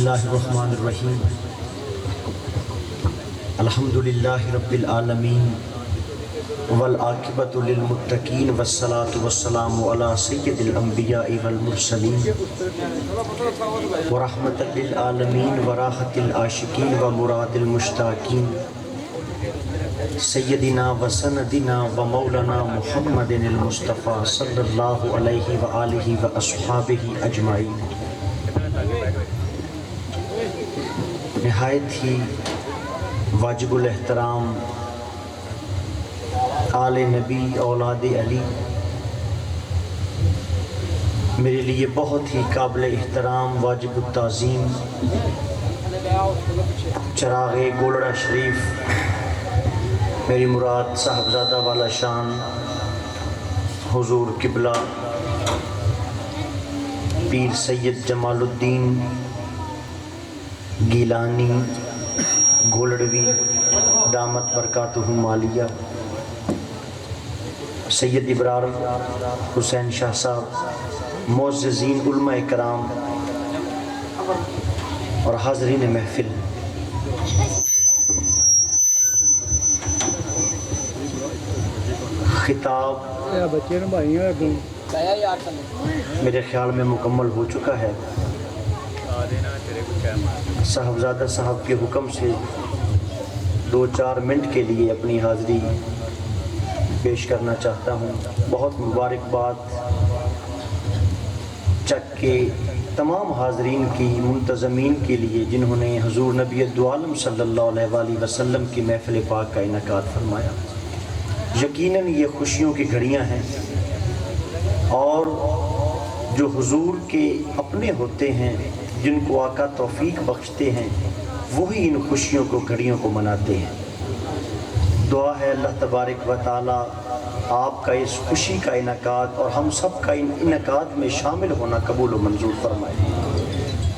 اللہ الرحمن الرحیم الحمدللہ رب العالمین والعاقبۃ للمتقین والصلاة والسلام علی سید الانبیاء والمرسلین ورحمۃ للعالمین وراحۃ العاشقین ومراد المشتاقین سیدنا وسندنا ومولانا محمد المصطفیٰ صلی اللہ علیہ وآلہ واصحابہ اجمعین۔ نہایت ہی واجب الاحترام آل نبی اولاد علی، میرے لیے بہت ہی قابل احترام واجب التعظیم چراغ گولڑا شریف، میری مراد صاحبزادہ والا شان حضور قبلہ پیر سید جمال الدین گیلانی گولڑوی دامت برکاتہ مالیہ، سید ابرار حسین شاہ صاحب، معززین علماء کرام اور حاضرین محفل، خطاب میرے خیال میں مکمل ہو چکا ہے۔ صاحبزادہ صاحب کے حکم سے 2-4 منٹ کے لیے اپنی حاضری پیش کرنا چاہتا ہوں۔ بہت مبارکباد چک کے تمام حاضرین کی، منتظمین کے لیے جنہوں نے حضور نبی دو عالم صلی اللہ علیہ وآلہ وسلم کی محفل پاک کا انعقاد فرمایا۔ یقیناً یہ خوشیوں کی گھڑیاں ہیں، اور جو حضور کے اپنے ہوتے ہیں، جن کو آقا توفیق بخشتے ہیں، وہی ان خوشیوں کو گھڑیوں کو مناتے ہیں۔ دعا ہے اللہ تبارک و تعالی آپ کا اس خوشی کا انعقاد اور ہم سب کا ان انعقاد میں شامل ہونا قبول و منظور فرمائے۔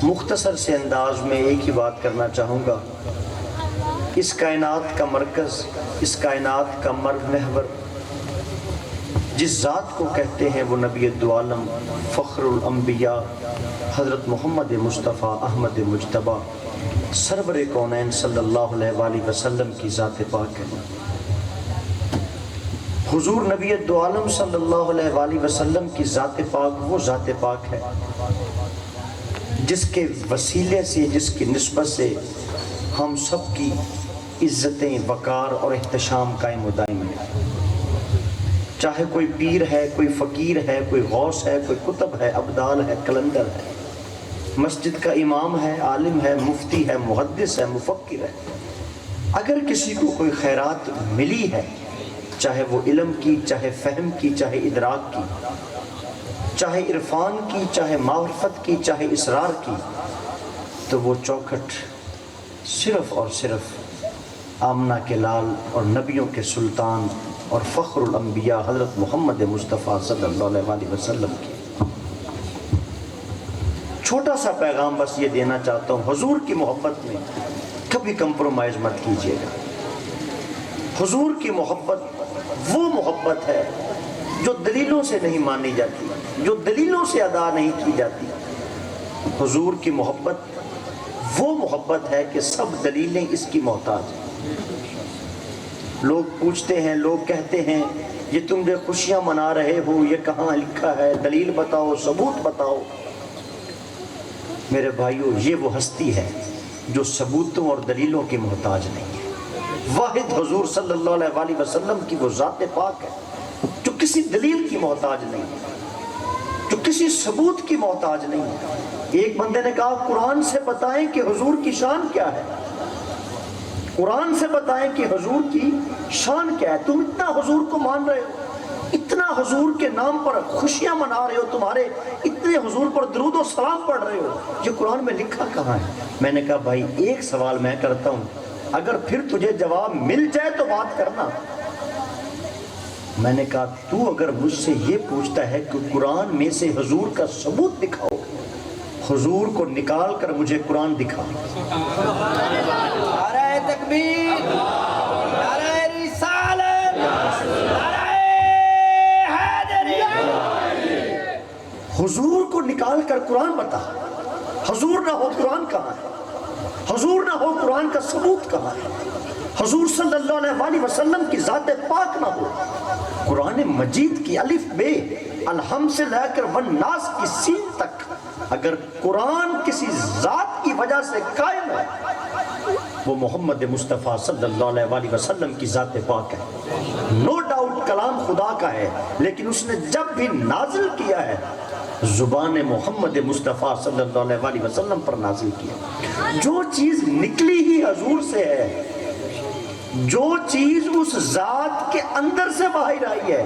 مختصر سے انداز میں ایک ہی بات کرنا چاہوں گا، اس کائنات کا مرکز، اس کائنات کا محور جس ذات کو کہتے ہیں، وہ نبی دو عالم فخر الانبیاء حضرت محمد مصطفیٰ احمد مجتبیٰ سرور کونین صلی اللہ علیہ وآلہ وسلم کی ذات پاک ہے۔ حضور نبی دو عالم صلی اللہ علیہ وآلہ وسلم کی ذات پاک وہ ذات پاک ہے جس کے وسیلے سے، جس کی نسبت سے ہم سب کی عزتیں، وقار اور احتشام قائم و دائم ہے۔ چاہے کوئی پیر ہے، کوئی فقیر ہے، کوئی غوث ہے، کوئی قطب ہے، ابدال ہے، کلندر ہے، مسجد کا امام ہے، عالم ہے، مفتی ہے، محدث ہے، مفکر ہے، اگر کسی کو کوئی خیرات ملی ہے، چاہے وہ علم کی، چاہے فہم کی، چاہے ادراک کی، چاہے عرفان کی، چاہے معرفت کی، چاہے اسرار کی، تو وہ چوکھٹ صرف اور صرف آمنہ کے لال اور نبیوں کے سلطان اور فخر الانبیاء حضرت محمد مصطفیٰ صلی اللہ علیہ وآلہ وسلم کی۔ چھوٹا سا پیغام بس یہ دینا چاہتا ہوں، حضور کی محبت میں کبھی کمپرومائز مت کیجیے گا۔ حضور کی محبت وہ محبت ہے جو دلیلوں سے نہیں مانی جاتی، جو دلیلوں سے ادا نہیں کی جاتی۔ حضور کی محبت وہ محبت ہے کہ سب دلیلیں اس کی محتاج ہیں۔ لوگ پوچھتے ہیں، لوگ کہتے ہیں، یہ تم جو خوشیاں منا رہے ہو یہ کہاں لکھا ہے، دلیل بتاؤ، ثبوت بتاؤ۔ میرے بھائیو، یہ وہ ہستی ہے جو ثبوتوں اور دلیلوں کی محتاج نہیں ہے۔ واحد حضور صلی اللہ علیہ وآلہ وسلم کی وہ ذات پاک ہے جو کسی دلیل کی محتاج نہیں ہے، جو کسی ثبوت کی محتاج نہیں ہے۔ ایک بندے نے کہا، قرآن سے بتائیں کہ حضور کی شان کیا ہے، قرآن سے بتائیں کہ حضور کی شان کیا ہے۔ تم اتنا حضور کو مان رہے ہو، اتنا حضور کے نام پر خوشیاں منا رہے ہو، تمہارے اتنے حضور پر درود و سلام پڑھ رہے ہو، یہ قرآن میں لکھا کہاں ہے؟ میں نے کہا، بھائی ایک سوال میں کرتا ہوں، اگر پھر تجھے جواب مل جائے تو بات کرنا۔ میں نے کہا، تو اگر مجھ سے یہ پوچھتا ہے کہ قرآن میں سے حضور کا ثبوت دکھاؤ، حضور کو نکال کر مجھے قرآن دکھا۔ نعرہ تکبیر، نعرہ رسالت، نعرہ حیدری۔ حضور کو نکال کر قرآن بتا۔ حضور نہ ہو قرآن کہاں ہے؟ حضور نہ ہو قرآن کا ثبوت کہاں ہے؟ حضور صلی اللہ علیہ وآلہ وسلم کی ذات پاک نہ ہو، قرآن مجید کی الف بے الحمد سے لے کر والناس کی سین تک اگر قرآن کسی ذات کی وجہ سے قائم ہے وہ محمد مصطفیٰ صلی اللہ علیہ وآلہ وسلم کی ذات پاک ہے۔ نو ڈاؤٹ کلام خدا کا ہے، لیکن اس نے جب بھی نازل کیا ہے زبان محمد مصطفیٰ صلی اللہ علیہ وآلہ وسلم پر نازل کیا۔ جو چیز نکلی ہی حضور سے ہے، جو چیز اس ذات کے اندر سے باہر آئی ہے،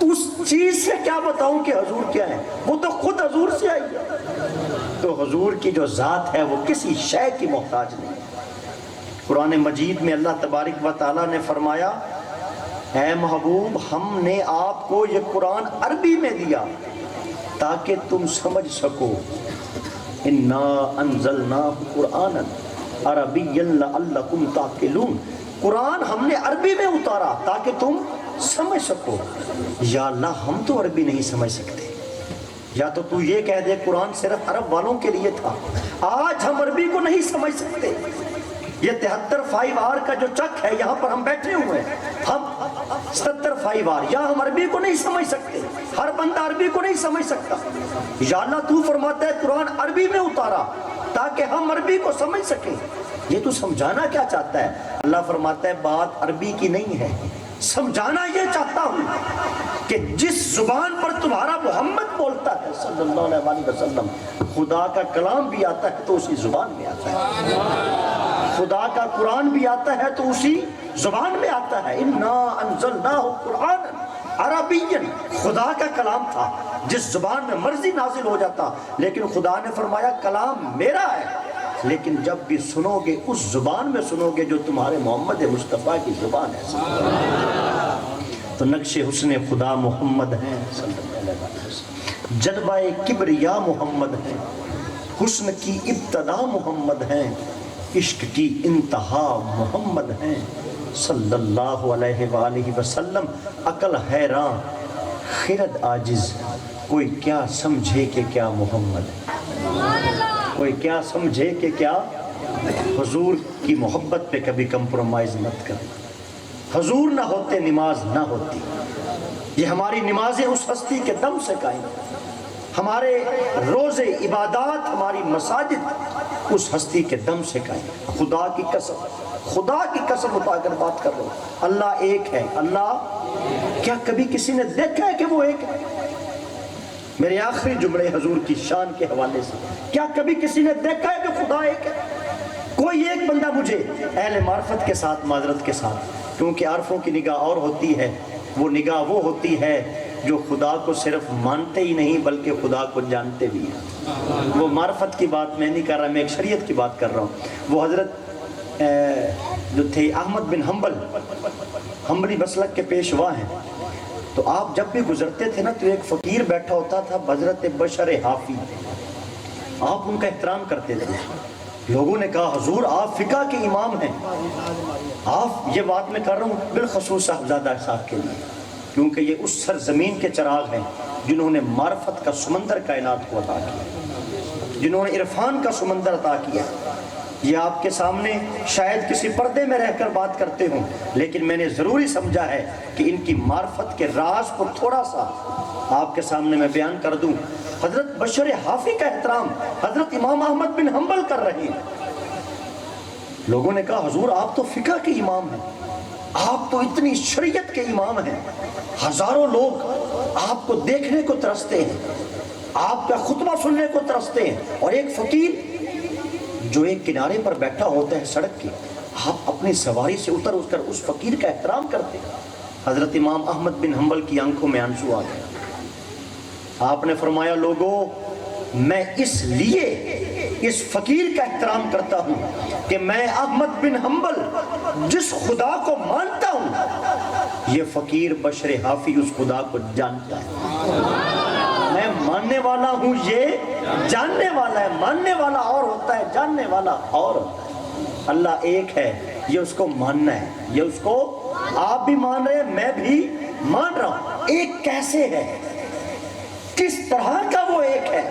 اس چیز سے کیا بتاؤں کہ حضور کیا ہے؟ وہ تو خود حضور سے آئی ہے۔ تو حضور کی جو ذات ہے وہ کسی شے کی محتاج نہیں۔ قرآن مجید میں اللہ تبارک و تعالیٰ نے فرمایا اے محبوب ہم نے آپ کو یہ قرآن عربی میں دیا تاکہ تم سمجھ سکو، انا انزلناہ قرآنا عربیا لعلکم تعقلون، قرآن ہم نے عربی میں اتارا تاکہ تم سمجھ سکو۔ یا اللہ ہم تو عربی نہیں سمجھ سکتے، یا تو یہ کہہ دے قرآن صرف عرب والوں کے لیے تھا۔ آج ہم عربی کو نہیں سمجھ سکتے۔ یہ 73 5 آر کا جو چک ہے یہاں پر ہم بیٹھے ہوئے ہیں، ہم 70 5 آر، یا ہم عربی کو نہیں سمجھ سکتے، ہر بندہ عربی کو نہیں سمجھ سکتا۔ یا اللہ تو فرماتا ہے قرآن عربی میں اتارا تاکہ ہم عربی کو سمجھ سکیں۔ یہ تو سمجھانا کیا چاہتا ہے؟ اللہ فرماتا ہے بات عربی کی نہیں ہے، سمجھانا یہ چاہتا ہوں کہ جس زبان پر تمہارا محمد بولتا ہے صلی اللہ علیہ وآلہ وسلم، خدا کا کلام بھی آتا ہے تو اسی زبان میں آتا ہے، خدا کا قرآن بھی آتا ہے تو اسی زبان میں آتا ہے۔ انا انزلناہ قرآنا عربیا، خدا کا کلام تھا جس زبان میں مرضی نازل ہو جاتا، لیکن خدا نے فرمایا کلام میرا ہے، لیکن جب بھی سنو گے اس زبان میں سنو گے جو تمہارے محمد مصطفیٰ کی زبان ہے۔ تو نقش حسن خدا محمد ہیں صلی اللہ علیہ وسلم، جلوہ کبریا محمد ہیں، حسن کی ابتدا محمد ہیں، عشق کی انتہا محمد ہیں صلی اللہ علیہ وآلہ وسلم۔ عقل حیران خرد عاجز، کوئی کیا سمجھے کہ کیا محمد ہے، کوئی کیا سمجھے کہ کیا۔ حضور کی محبت پہ کبھی کمپرومائز مت کر، حضور نہ ہوتے نماز نہ ہوتی۔ یہ ہماری نمازیں اس ہستی کے دم سے قائم، ہمارے روزے عبادات ہماری مساجد اس ہستی کے دم سے قائم۔ خدا کی قسم، خدا کی قسم اٹھا کر بات کر رہا ہوں، اللہ ایک ہے۔ اللہ کیا کبھی کسی نے دیکھا ہے کہ وہ ایک ہے؟ میرے آخری جملے حضور کی شان کے حوالے سے، کیا کبھی کسی نے دیکھا ہے کہ خدا ایک ہے؟ کوئی ایک بندہ مجھے اہل معرفت کے ساتھ، معذرت کے ساتھ، کیونکہ عارفوں کی نگاہ اور ہوتی ہے، وہ نگاہ وہ ہوتی ہے جو خدا کو صرف مانتے ہی نہیں بلکہ خدا کو جانتے بھی ہیں۔ وہ معرفت کی بات میں نہیں کر رہا، میں ایک شریعت کی بات کر رہا ہوں۔ وہ حضرت جو تھے احمد بن حنبل، حنبلی مسلک کے پیشوا ہیں، تو آپ جب بھی گزرتے تھے نا تو ایک فقیر بیٹھا ہوتا تھا حضرت بشر حافی، آپ ان کا احترام کرتے تھے۔ لوگوں نے کہا حضور آپ فقہ کے امام ہیں، آپ، یہ بات میں کر رہا ہوں بالخصوص صاحبزادہ صاحب کے لیے، کیونکہ یہ اس سرزمین کے چراغ ہیں جنہوں نے معرفت کا سمندر کائنات کو عطا کیا، جنہوں نے عرفان کا سمندر عطا کیا۔ یہ آپ کے سامنے شاید کسی پردے میں رہ کر بات کرتے ہوں، لیکن میں نے ضروری سمجھا ہے کہ ان کی معرفت کے راز کو تھوڑا سا آپ کے سامنے میں بیان کر دوں۔ حضرت بشر حافی کا احترام حضرت امام احمد بن حنبل کر رہے ہیں۔ لوگوں نے کہا حضور آپ تو فقہ کے امام ہیں، آپ تو اتنی شریعت کے امام ہیں، ہزاروں لوگ آپ کو دیکھنے کو ترستے ہیں، آپ کا خطبہ سننے کو ترستے ہیں، اور ایک فقیر جو ایک کنارے پر بیٹھا ہوتا ہے سڑک کے، آپ اپنی سواری سے اتر کر اس فقیر کا احترام کرتے ہیں۔ حضرت امام احمد بن حنبل کی آنکھوں میں آنسو آ گئے۔ آپ نے فرمایا لوگوں میں اس لیے اس فقیر کا احترام کرتا ہوں کہ میں احمد بن حنبل جس خدا کو مانتا ہوں، یہ فقیر بشر حافی اس خدا کو جانتا ہے۔ میں ماننے والا ہوں، یہ جاننے والا ہے۔ ماننے والا اور ہوتا ہے، جاننے والا اور ہوتا ہے۔ اللہ ایک ہے، یہ اس کو ماننا ہے، یہ اس کو آپ بھی مان رہے ہیں، میں بھی مان رہا ہوں۔ ایک کیسے ہے، کس طرح کا وہ ایک ہے،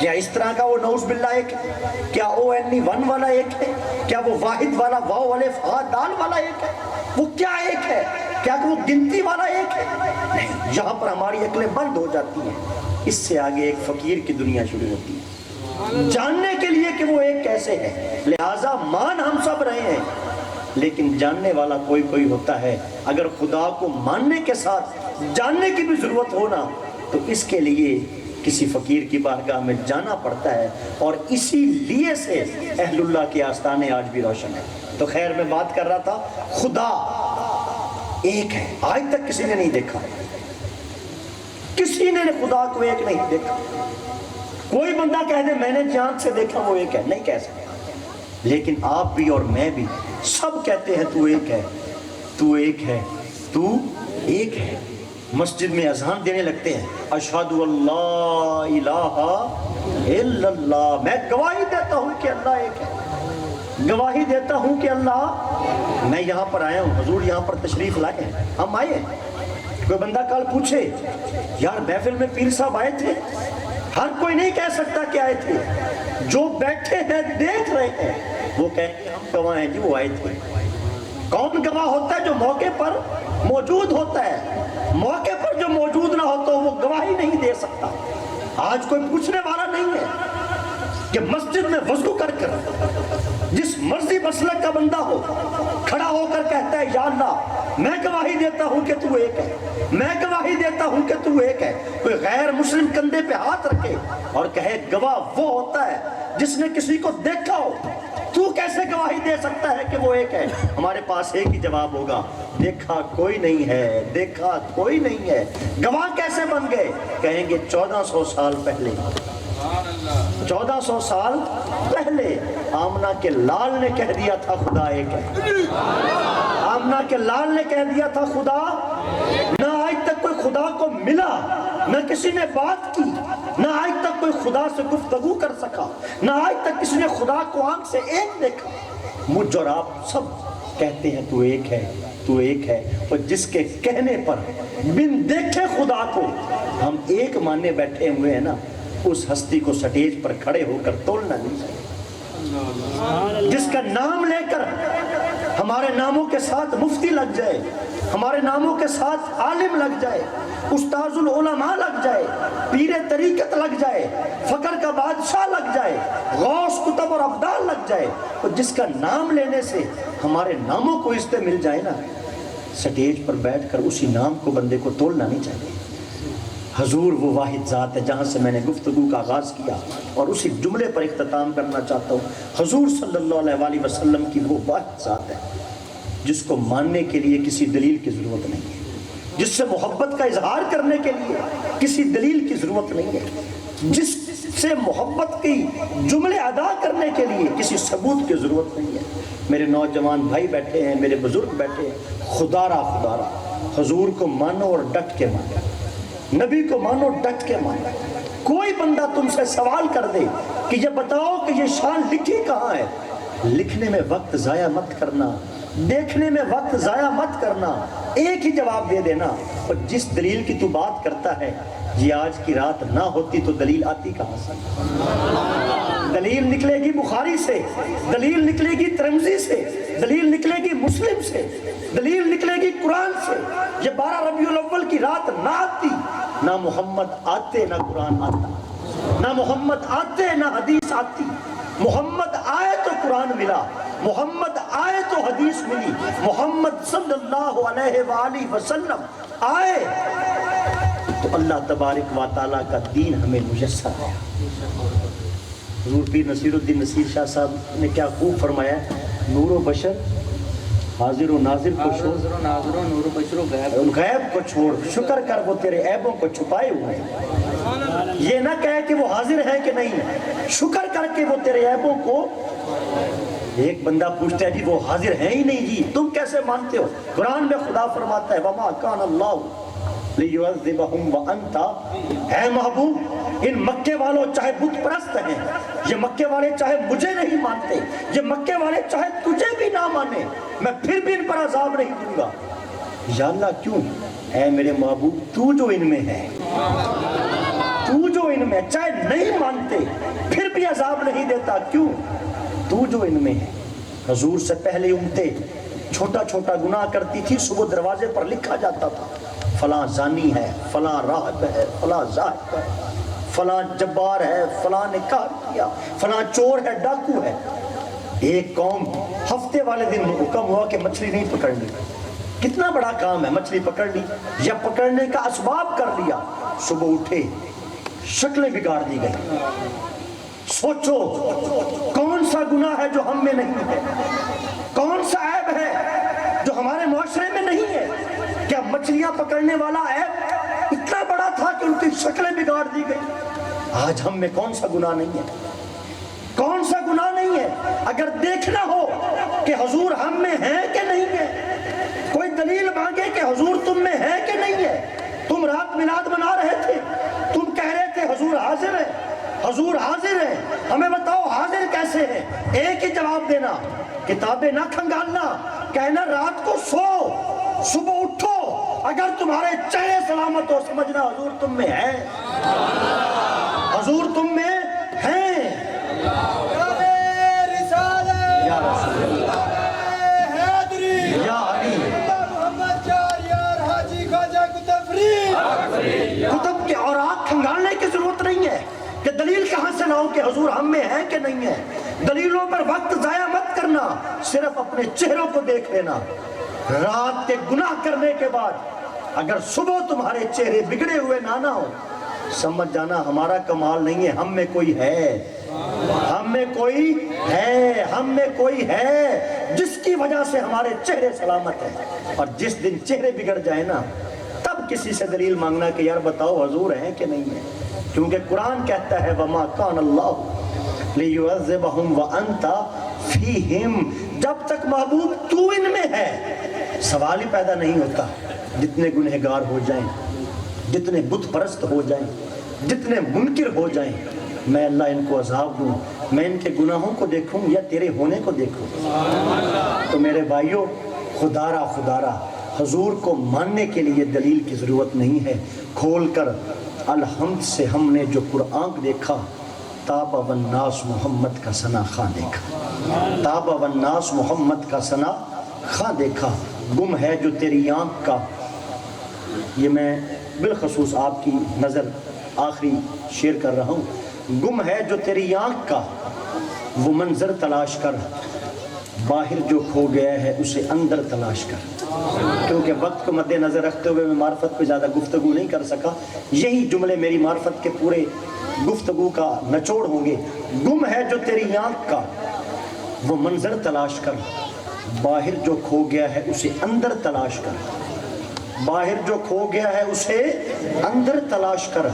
کیا اس طرح کا وہ نعوذ باللہ ایک ہے؟ کیا ONE1 والا ایک ہے؟ کیا وہ واحد والا واو الف ہا دال والا ایک ہے؟ وہ کیا ایک ہے؟ کیا وہ گنتی والا ایک ہے؟ نہیں، یہاں پر ہماری عقلیں بند ہو جاتی ہیں. اس سے آگے ایک فقیر کی دنیا شروع ہوتی ہے، جاننے کے لیے کہ وہ ایک کیسے ہے. لہٰذا مان ہم سب رہے ہیں، لیکن جاننے والا کوئی کوئی ہوتا ہے. اگر خدا کو ماننے کے ساتھ جاننے کی بھی ضرورت ہونا تو اس کے لیے کسی فقیر کی بارگاہ میں جانا پڑتا ہے، اور اسی لیے سے اہل اللہ کے آستانے آج بھی روشن ہے. تو خیر میں بات کر رہا تھا، خدا ایک ہے. آج تک کسی نے نہیں دیکھا، کسی نے خدا کو ایک نہیں دیکھا. کوئی بندہ کہہ دے میں نے جان سے دیکھا وہ ایک ہے، نہیں کہہ سکتا. لیکن آپ بھی اور میں بھی سب کہتے ہیں تو ایک ہے، تو ایک ہے، تو ایک ہے. مسجد میں اذان دینے لگتے ہیں، اشہد اللہ الہ الا اللہ، میں گواہی دیتا ہوں کہ اللہ ایک ہے، گواہی دیتا ہوں کہ اللہ. میں یہاں پر آیا ہوں، حضور یہاں پر تشریف لائے ہیں، ہم آئے ہیں. کوئی بندہ کل پوچھے یار محفل میں پیر صاحب آئے تھے؟ ہر کوئی نہیں کہہ سکتا کہ آئے تھے. جو بیٹھے ہیں دیکھ رہے ہیں وہ کہیں گے ہم گواہ ہیں جی وہ آئے تھے. کون گواہ ہوتا ہے؟ جو موقع پر موجود ہوتا ہے. موقع پر جو موجود نہ ہو تو وہ گواہی نہیں دے سکتا. آج کوئی پوچھنے والا نہیں ہے کہ مسجد میں وضو کر کر جس مرضی مسلک کا بندہ ہو کھڑا ہو کر کہتا ہے یا اللہ میں گواہی دیتا ہوں کہ تو ایک ہے، میں گواہی دیتا ہوں کہ تو ایک ہے. کوئی غیر مسلم کندھے پہ ہاتھ رکھے اور کہے گواہ وہ ہوتا ہے جس نے کسی کو دیکھا ہو، تو کیسے گواہی دے سکتا ہے کہ وہ ایک ہے؟ ہمارے پاس ایک ہی جواب ہوگا، دیکھا کوئی نہیں ہے، دیکھا کوئی نہیں ہے. گواہ کیسے بن گئے؟ کہیں گے 1400 سال پہلے، 1400 سال پہلے آمنہ کے لال نے کہہ دیا تھا خدا ایک ہے. آمنہ کے لال نے کہہ دیا تھا خدا. نہ آج تک کوئی خدا کو ملا، نہ کسی نے بات کی، نہ آج تک کوئی خدا سے گفتگو کر سکا، نہ آج تک کسی نے خدا کو آنکھ سے ایک دیکھا. مجھ اور آپ سب کہتے ہیں تو ایک ہے، تو ایک ہے. اور جس کے کہنے پر بن دیکھے خدا کو ہم ایک ماننے بیٹھے ہوئے ہیں نا، اس ہستی کو سٹیج پر کھڑے ہو کر تولنا نہیں چاہیے. جس کا نام لے کر ہمارے ناموں کے ساتھ مفتی لگ جائے، ہمارے ناموں کے ساتھ عالم لگ جائے، استاذ العلماء لگ جائے، پیر طریقت لگ جائے، فقر کا بادشاہ لگ جائے، غوث کتب اور ابدال لگ جائے، اور جس کا نام لینے سے ہمارے ناموں کو عزتیں مل جائے نا، سٹیج پر بیٹھ کر اسی نام کو بندے کو تولنا نہیں چاہیے. حضور وہ واحد ذات ہے جہاں سے میں نے گفتگو کا آغاز کیا اور اسی جملے پر اختتام کرنا چاہتا ہوں. حضور صلی اللہ علیہ وسلم کی وہ واحد ذات ہے جس کو ماننے کے لیے کسی دلیل کی ضرورت نہیں ہے، جس سے محبت کا اظہار کرنے کے لیے کسی دلیل کی ضرورت نہیں ہے، جس سے محبت کی جملے ادا کرنے کے لیے کسی ثبوت کی ضرورت نہیں ہے. میرے نوجوان بھائی بیٹھے ہیں، میرے بزرگ بیٹھے ہیں، خدا را حضور کو مانو اور ڈٹ کے مانو، نبی کو مانو ڈٹ کے مانو. کوئی بندہ تم سے سوال کر دے کہ یہ بتاؤ کہ یہ شان لکھی کہاں ہے، لکھنے میں وقت ضائع مت کرنا، دیکھنے میں وقت ضائع مت کرنا، ایک ہی جواب دے دینا. اور جس دلیل کی تو بات کرتا ہے یہ آج کی رات نہ ہوتی تو دلیل آتی کہاں سے؟ دلیل نکلے گی بخاری سے، دلیل نکلے گی ترمذی سے، دلیل نکلے گی مسلم سے، دلیل نکلے گی قرآن سے. یہ 12 ربیع الاول کی رات نہ آتی، نہ محمد آتے نہ قرآن آتا، نہ محمد آتے نہ حدیث آتی. محمد آئے تو قرآن ملا، محمد آئے تو حدیث ملی، محمد صلی اللہ علیہ وآلہ وسلم آئے تو اللہ تبارک و تعالیٰ کا دین ہمیں میسر ہے. حضور پیر نصیر الدین نصیر شاہ صاحب نے کیا خوب فرمایا ہے، نور و بشر حاضر و ناظر کو چھوڑ، غیب کو چھوڑ، شکر کر وہ تیرے عیبوں کو چھپائے ہوئے ہیں. یہ نہ کہے کہ وہ حاضر ہے کہ نہیں، شکر کر کے وہ تیرے عیبوں کو. ایک بندہ پوچھتا ہے جی وہ حاضر ہیں ہی نہیں جی، تم کیسے مانتے ہو؟ قرآن میں خدا فرماتا ہے وَمَا كَانَ اللَّهُ لِيُعَذِّبَهُمْ وَأَنْتَ، اے محبوب ان مکے والوں چاہے بت پرست ہیں، یہ مکے والے چاہے مجھے نہیں مانتے، یہ مکے والے چاہے تجھے بھی نہ مانے، میں پھر بھی ان پر عذاب نہیں دوں گا. یا اللہ کیوں؟ اے میرے محبوب تو جو ان میں ہے، تو جو ان ان میں چاہے نہیں مانتے پھر بھی عذاب نہیں دیتا. کیوں؟ تو جو ان میں ہے. حضور سے پہلے امتیں چھوٹا چھوٹا گناہ کرتی تھی, صبح دروازے پر لکھا جاتا تھا فلاں زانی ہے, فلاں راہب ہے, فلاں زاہد ہے, فلاں جبار ہے, فلاں نے کار کیا, فلاں چور ہے, ڈاکو ہے. ایک قوم ہفتے والے دن حکم ہوا کہ مچھلی نہیں پکڑنی. کتنا بڑا کام ہے مچھلی پکڑ لی یا پکڑنے کا اسباب کر لیا. صبح اٹھے شکلیں بگاڑ دی گئی. سوچو کون سا گناہ ہے جو ہم میں نہیں ہے, کون سا عیب ہے جو ہمارے معاشرے میں نہیں ہے. کیا مچھلیاں پکڑنے والا عیب اتنا بڑا تھا کہ ان کی شکلیں بگاڑ دی گئی؟ آج ہم میں کون سا گناہ نہیں ہے, کون سا گناہ نہیں ہے؟ اگر دیکھنا ہو کہ حضور ہم میں ہے کہ نہیں ہے, کوئی دلیل مانگے کہ حضور تم میں ہے کہ نہیں ہے. تم رات میلاد منا رہے تھے, تم کہہ رہے تھے حضور حاضر ہے, حضور حاضر ہے, ہمیں بتاؤ حاضر کیسے ہے؟ ایک ہی جواب دینا, کتابیں نہ کھنگالنا, کہنا رات کو سو صبح اٹھو, اگر تمہارے چہرے سلامت ہو سمجھنا حضور تم میں ہے, حضور تم میں ہیں. یا رسول اللہ, یا علی, کتب کے اوراق کھنگالنے کی ضرورت نہیں ہے کہ دلیل کہاں سے لاؤ کہ حضور ہم میں ہے کہ نہیں ہے. دلیلوں پر وقت ضائع مت کرنا, صرف اپنے چہروں کو دیکھ لینا. رات کے گناہ کرنے کے بعد اگر صبح تمہارے چہرے بگڑے ہوئے نہ ہو, سمجھ جانا ہمارا کمال نہیں ہے, ہم میں کوئی ہے, ہم میں کوئی ہے, ہم میں کوئی ہے جس کی وجہ سے ہمارے چہرے سلامت ہیں. اور جس دن چہرے بگڑ جائے نا, تب کسی سے دلیل مانگنا کہ یار بتاؤ حضور ہیں کہ نہیں ہے. کیونکہ قرآن کہتا ہے وَمَا كَانَ اللَّهُ لِيُعَذِّبَهُمْ وَأَنْتَ فِيهِمْ, جب تک محبوب تو ان میں ہے سوال ہی پیدا نہیں ہوتا. جتنے گنہگار ہو جائیں, جتنے بت پرست ہو جائیں, جتنے منکر ہو جائیں, میں اللہ ان کو عذاب دوں, میں ان کے گناہوں کو دیکھوں یا تیرے ہونے کو دیکھوں. تو میرے بھائیوں, خدارہ حضور کو ماننے کے لیے دلیل کی ضرورت نہیں ہے. کھول کر الحمد سے ہم نے جو قرآن دیکھا, تاب والناس محمد کا ثنا خواں دیکھا, تاب والناس محمد کا ثنا خواں دیکھا. گم ہے جو تیری آنکھ کا, یہ میں بالخصوص آپ کی نظر آخری شیئر کر رہا ہوں. گم ہے جو تیری آنکھ کا وہ منظر تلاش کر, باہر جو کھو گیا ہے اسے اندر تلاش کر. کیونکہ وقت کو مد نظر رکھتے ہوئے میں معرفت پہ زیادہ گفتگو نہیں کر سکا, یہی جملے میری معرفت کے پورے گفتگو کا نچوڑ ہوں گے. گم ہے جو تیری آنکھ کا وہ منظر تلاش کر, باہر جو کھو گیا ہے اسے اندر تلاش کر, باہر جو کھو گیا ہے اسے اندر تلاش کر.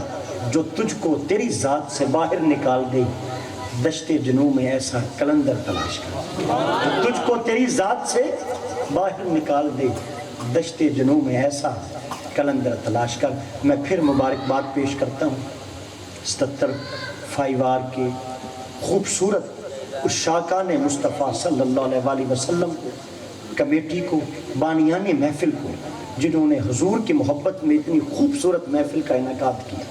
جو تجھ کو تیری ذات سے باہر نکال دے دشت جنوں میں ایسا کلندر تلاش کر. جو تجھ کو تیری ذات سے باہر نکال دے دشت جنوں میں ایسا کلندر تلاش کر. میں پھر مبارکباد پیش کرتا ہوں 77 فائیوار کے خوبصورت اس شاکان مصطفیٰ صلی اللہ علیہ وآلہ وسلم کو, کمیٹی کو, بانیان محفل کو, جنہوں نے حضور کی محبت میں اتنی خوبصورت محفل کا انعقاد کیا,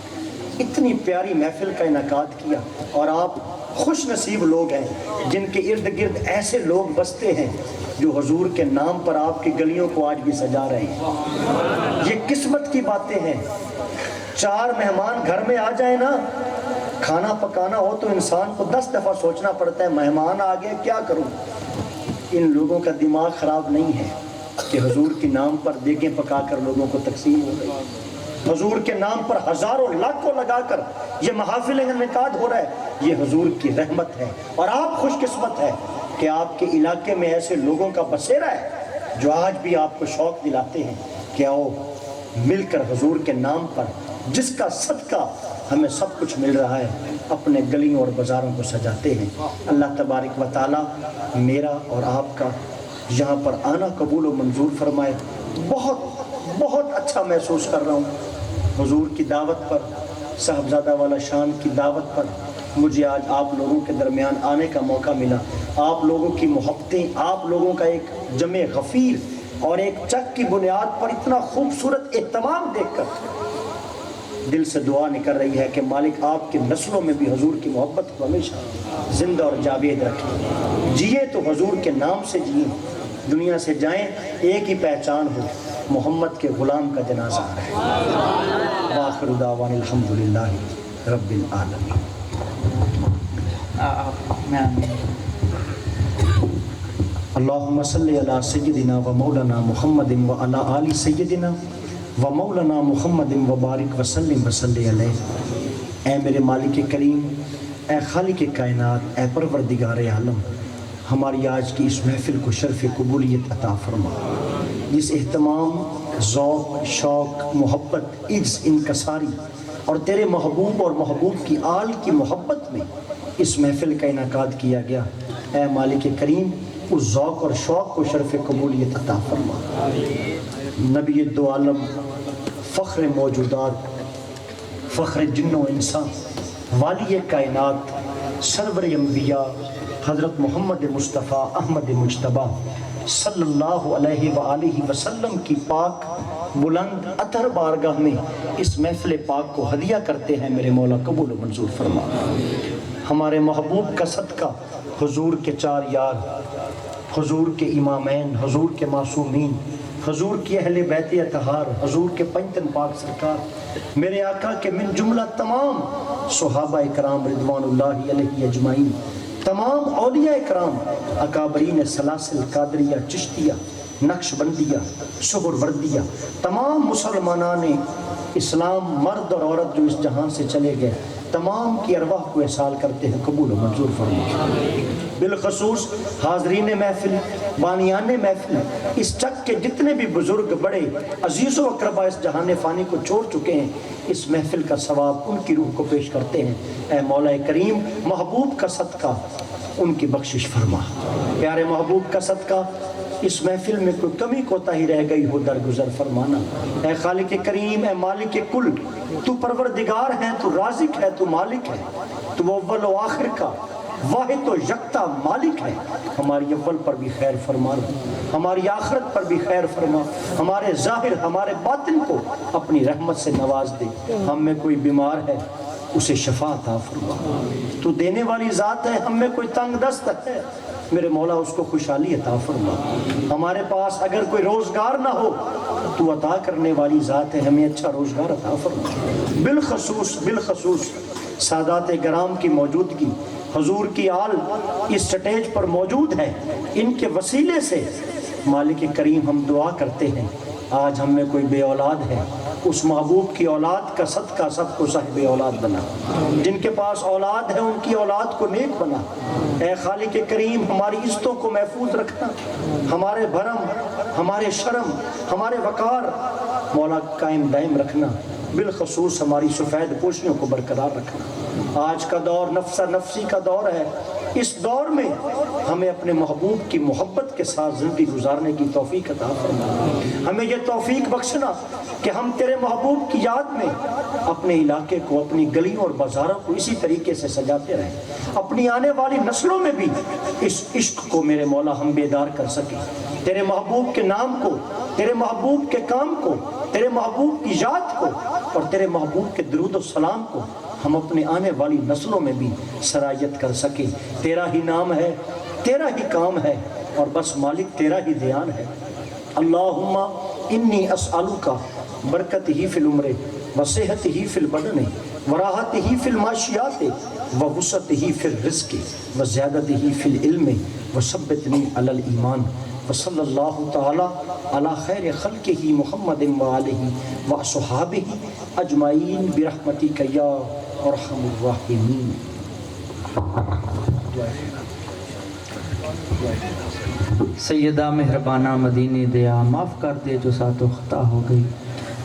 اتنی پیاری محفل کا انعقاد کیا. اور آپ خوش نصیب لوگ ہیں جن کے ارد گرد ایسے لوگ بستے ہیں جو حضور کے نام پر آپ کی گلیوں کو آج بھی سجا رہے ہیں. یہ قسمت کی باتیں ہیں. 4 مہمان گھر میں آ جائیں نا, کھانا پکانا ہو تو انسان کو 10 دفعہ سوچنا پڑتا ہے مہمان آ گئے کیا کروں. ان لوگوں کا دماغ خراب نہیں ہے کہ حضور کے نام پر دیگیں پکا کر لوگوں کو تقسیم ہو گئی. حضور کے نام پر ہزاروں لاکھوں لگا کر یہ محافل انعقاد ہو رہا ہے, یہ حضور کی رحمت ہے. اور آپ خوش قسمت ہے کہ آپ کے علاقے میں ایسے لوگوں کا بسیرا ہے جو آج بھی آپ کو شوق دلاتے ہیں کہ آؤ مل کر حضور کے نام پر, جس کا صدقہ ہمیں سب کچھ مل رہا ہے, اپنے گلیوں اور بازاروں کو سجاتے ہیں. اللہ تبارک و تعالی میرا اور آپ کا یہاں پر آنا قبول و منظور فرمائے. بہت اچھا محسوس کر رہا ہوں. حضور کی دعوت پر, صاحبزادہ والا شان کی دعوت پر مجھے آج آپ لوگوں کے درمیان آنے کا موقع ملا. آپ لوگوں کی محبتیں, آپ لوگوں کا ایک جمع غفیر اور ایک چک کی بنیاد پر اتنا خوبصورت اہتمام دیکھ کر دل سے دعا نکل رہی ہے کہ مالک آپ کی نسلوں میں بھی حضور کی محبت کو ہمیشہ زندہ اور جاوید رکھیں، جیے تو حضور کے نام سے جیے، دنیا سے جائیں ایک ہی پہچان ہو، محمد کے غلام کا جنازہ ہے۔ وآخر دعوانا الحمدللہ رب العالمین۔ اللہم صلی علی سیدنا و مولانا محمد و علی آل سیدنا و مولانا محمد و بارک وسلم وصلی علیہ۔ اے میرے مالک کریم، اے خالق کائنات، اے پروردگار عالم، ہماری آج کی اس محفل کو شرف قبولیت عطا فرما، جس اہتمام، ذوق، شوق، محبت، عجز، انکساری اور تیرے محبوب اور محبوب کی آل کی محبت میں اس محفل کا انعقاد کیا گیا، اے مالک کریم اس ذوق اور شوق کو شرف قبولیت عطا فرما۔ نبی دو عالم، فخر موجودات، فخر جن و انسان، والی کائنات، سرور انبیاء حضرت محمد مصطفیٰ احمد مجتبیٰ صلی اللہ علیہ وآلہ وسلم کی پاک بلند اطہر بارگاہ میں اس محفل پاک کو ہدیہ کرتے ہیں، میرے مولا قبول و منظور فرما۔ ہمارے محبوب کا صدقہ، حضور کے چار یار، حضور کے امامین، حضور کے معصومین، حضور کی اہل بیت اطہار، حضور کے پنجتن پاک سرکار، میرے آقا کے من جملہ تمام صحابہ اکرام رضوان اللہ علیہ اجمعین، تمام اولیاء اکرام، اکابرین سلاسل، قادریہ، چشتیہ، نقش بندیہ، سہر وردیہ، تمام مسلمانان اسلام، مرد اور عورت جو اس جہان سے چلے گئے، تمام کی ارواح کو احسال کرتے ہیں، قبول و منظور فرما۔ بالخصوص حاضرین محفل، بانیان محفل، اس چک کے جتنے بھی بزرگ بڑے عزیز و اقربا اس جہان فانی کو چھوڑ چکے ہیں، اس محفل کا ثواب ان کی روح کو پیش کرتے ہیں، اے مولا کریم محبوب کا صدقہ ان کی بخشش فرما۔ پیارے محبوب کا صدقہ اس محفل میں کوئی کمی کوتاہی رہ گئی ہو درگزر فرمانا۔ اے خالق کریم، اے مالک کل، تو پروردگار ہے، تو رازق ہے، تو مالک ہے، تو اول و آخر کا واحد و یکتا مالک ہے۔ ہماری اول پر بھی خیر فرما، ہماری آخرت پر بھی خیر فرما، ہمارے ظاہر ہمارے باطن کو اپنی رحمت سے نواز دے۔ ہم میں کوئی بیمار ہے اسے شفا عطا فرما، تو دینے والی ذات ہے، ہم میں کوئی تنگ دست ہے میرے مولا اس کو خوشحالی عطا فرما۔ ہمارے پاس اگر کوئی روزگار نہ ہو تو عطا کرنے والی ذات ہے، ہمیں اچھا روزگار عطا فرما۔ بالخصوص سادات گرام کی موجودگی، حضور کی آل اس سٹیج پر موجود ہے، ان کے وسیلے سے مالک کریم ہم دعا کرتے ہیں، آج ہم میں کوئی بے اولاد ہے، اس محبوب کی اولاد کا صدقہ سب کو صاحب اولاد بنا، جن کے پاس اولاد ہے ان کی اولاد کو نیک بنا۔ اے خالق کریم ہماری عزتوں کو محفوظ رکھنا، ہمارے بھرم، ہمارے شرم، ہمارے وقار مولا قائم دائم رکھنا، بالخصوص ہماری سفید پوشیوں کو برقرار رکھنا۔ آج کا دور نفسہ نفسی کا دور ہے، اس دور میں ہمیں اپنے محبوب کی محبت کے ساتھ زندگی گزارنے کی توفیق عطا فرما۔ ہمیں یہ توفیق بخشنا کہ ہم تیرے محبوب کی یاد میں اپنے علاقے کو، اپنی گلیوں اور بازاروں کو اسی طریقے سے سجاتے رہیں، اپنی آنے والی نسلوں میں بھی اس عشق کو میرے مولا ہم بیدار کر سکیں، تیرے محبوب کے نام کو، تیرے محبوب کے کام کو، تیرے محبوب کی یاد کو اور تیرے محبوب کے درود و سلام کو ہم اپنے آنے والی نسلوں میں بھی سرایت کر سکیں۔ تیرا ہی نام ہے، تیرا ہی کام ہے اور بس مالک تیرا ہی دھیان ہے۔ اللہم انی اسألک برکت ہی فی العمر وصحت ہی فی البدن وراحت ہی فی المعاشیات ووسعت ہی فی الرزق وزیادت ہی فی العلم وثبتنی علی الایمان وصلی اللہ تعالی علی خیر خلقہ محمد وآلہ وصحابہ اجمعین برحمتک یا ارحم الراحمین۔ سیدہ مہربانہ مدینے دیا، معاف کر دے جو ساتوں خطا ہو گئی،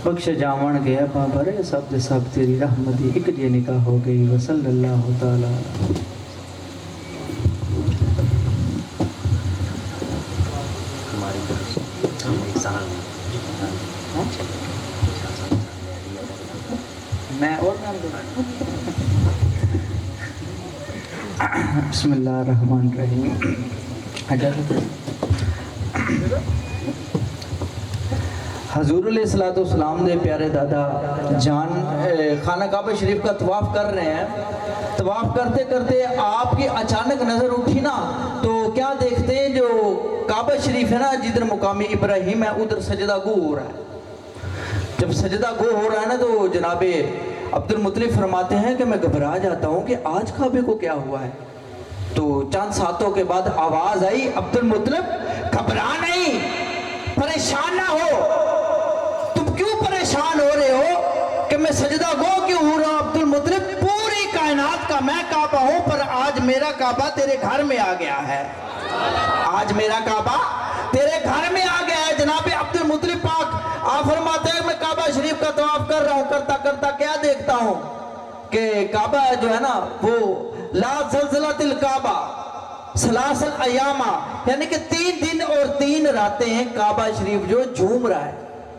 بخش جاون گیا بابرے سب دے سب تیری رحمت دی ایک جے نکاح ہو گئی۔ وصلی اللہ تعالی میں اور بسم اللہ الرحمن الرحیم۔ حضور علیہ الصلوۃ والسلام دے پیارے دادا جان خانہ کعبہ شریف کا طواف کر رہے ہیں. طواف کرتے کرتے آپ کی اچانک نظر اٹھی نا تو کیا دیکھتے ہیں جو کعبہ شریف ہے نا جدھر مقام ابراہیم ہے ادھر سجدہ گو ہو رہا ہے. جب سجدہ گو ہو رہا ہے نا تو جناب عبد المطلب فرماتے ہیں کہ میں گھبرا جاتا ہوں کہ آج کعبے کو کیا ہوا ہے. تو چند ساتوں کے بعد آواز آئی عبد المطلب گھبرا نہیں، پریشان نہ ہو. تم کیوں پریشان ہو رہے ہو کہ میں سجدہ گو کیوں ہو رہا ہوں؟ عبد المطلب پوری کائنات کا میں کعبہ ہوں پر آج میرا کعبہ تیرے گھر میں آ گیا ہے. آج میرا کعبہ تیرے گھر میں آ گیا ہے. جناب عبد المطلب پاک آپ فرماتے ہیں میں کعبہ شریف کا طواف کر رہا ہوں، کرتا کرتا کیا دیکھتا ہوں کہ کعبہ جو ہے نا وہ لا زلزلۃ الکعبہ سلاسل ایامہ، یعنی کہ 3 دن اور 3 راتیں ہیں کعبہ شریف جو جھوم رہا ہے.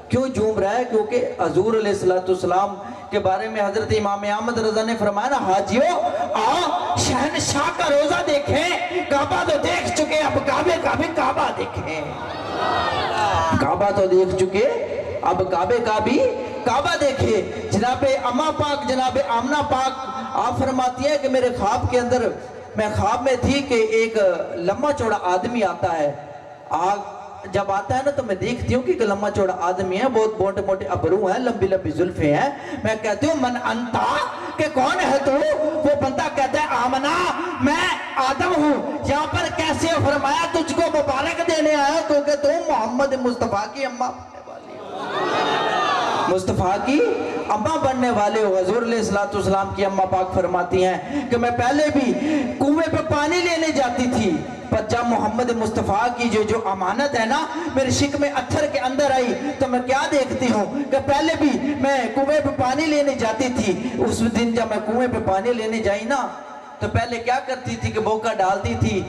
کیوں جھوم رہا ہے؟ کیونکہ حضور علیہ السلام کے بارے میں حضرت امام احمد رضا نے فرمایا نا حاجیو آؤ شہنشاہ کا روزہ دیکھیں. کعبہ تو دیکھ چکے اب کعبہ دیکھیں. کعبہ تو دیکھ چکے اب کعبے کا بھی کعبہ دیکھے. جناب اماں پاک جناب آمنہ پاک آپ فرماتی ہے کہ میرے خواب کے اندر میں خواب میں تھی کہ ایک لمبا چوڑا آدمی آتا ہے. جب آتا ہے نا تو میں دیکھتی ہوں کہ ایک لمبا چوڑا آدمی ہے، بہت موٹے موٹے ابرو ہیں، لمبی لمبی زلفیں ہیں. میں کہتی ہوں من انتا، کہ کون ہے تو؟ وہ بندہ کہتا ہے آمنہ میں آدم ہوں. یہاں پر کیسے فرمایا تجھ کو مبارک دینے آیا کیونکہ تم محمد مصطفیٰ کی اماں مصطفیٰ کی اماں بننے والے ہو. حضور علیہ السلام کی اماں پاک فرماتی ہیں کہ میں پہلے بھی کنویں پہ پانی لینے جاتی تھی پر جب محمد مصطفیٰ کی جو امانت ہے نا میرے شک میں اتھر کے اندر آئی تو میں کیا دیکھتی ہوں کہ پہلے بھی میں کنویں پہ پانی لینے جاتی تھی. اس دن جب میں کنویں پہ پانی لینے جائی نا تو پہلے کیا کرتی تھی کہ بوکا ڈالتی تھی